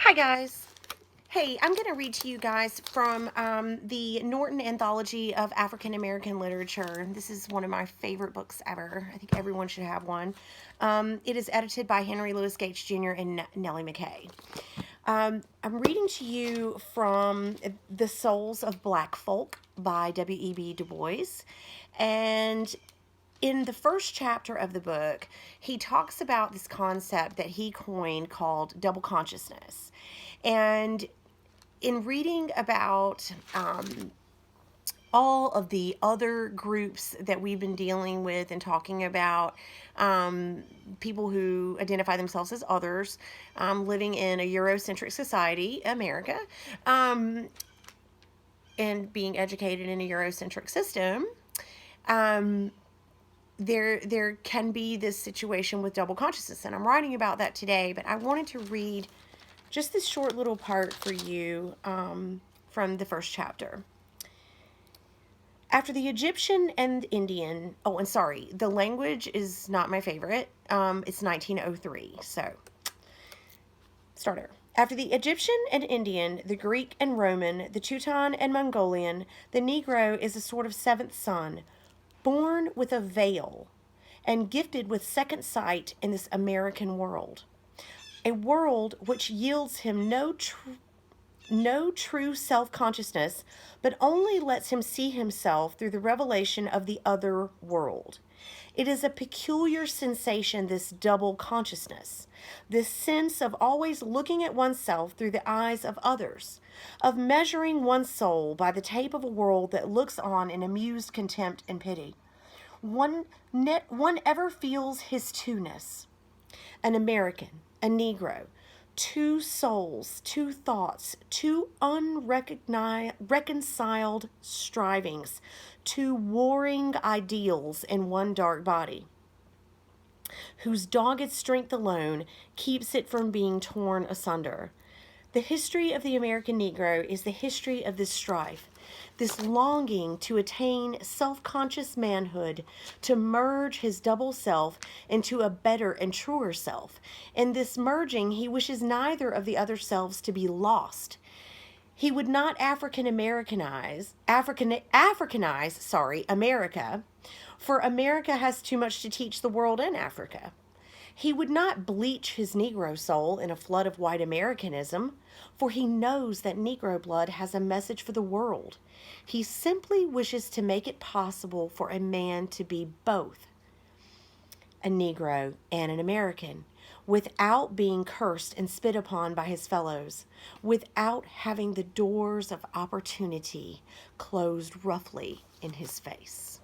Hi guys. Hey, I'm going to read to you guys from the Norton Anthology of African American Literature. This is one of my favorite books ever. I think everyone should have one. It is edited by Henry Louis Gates Jr. and Nellie McKay. I'm reading to you from The Souls of Black Folk by W.E.B. DuBois. And in the first chapter of the book, he talks about this concept that he coined called double consciousness. And in reading about all of the other groups that we've been dealing with and talking about, people who identify themselves as others, living in a Eurocentric society, America, and being educated in a Eurocentric system, there can be this situation with double consciousness, and I'm writing about that today. But I wanted to read just this short little part for you from the first chapter. After the Egyptian and Indian, oh, and sorry, the language is not my favorite. It's 1903, so starter. After the Egyptian and Indian, the Greek and Roman, the Teuton and Mongolian, the Negro is a sort of seventh son, born with a veil and gifted with second sight in this American world. A world which yields him no true self-consciousness, but only lets him see himself through the revelation of the other world. It is a peculiar sensation, this double consciousness, this sense of always looking at oneself through the eyes of others, of measuring one's soul by the tape of a world that looks on in amused contempt and pity. One ever feels his two-ness, an American, a Negro, two souls, two thoughts, two unreconciled strivings, two warring ideals in one dark body, whose dogged strength alone keeps it from being torn asunder. The history of the American Negro is the history of this strife, this longing to attain self-conscious manhood, to merge his double self into a better and truer self. In this merging, he wishes neither of the other selves to be lost. He would not Africanize America, for America has too much to teach the world in Africa. He would not bleach his Negro soul in a flood of white Americanism, for he knows that Negro blood has a message for the world. He simply wishes to make it possible for a man to be both a Negro and an American, without being cursed and spit upon by his fellows, without having the doors of opportunity closed roughly in his face.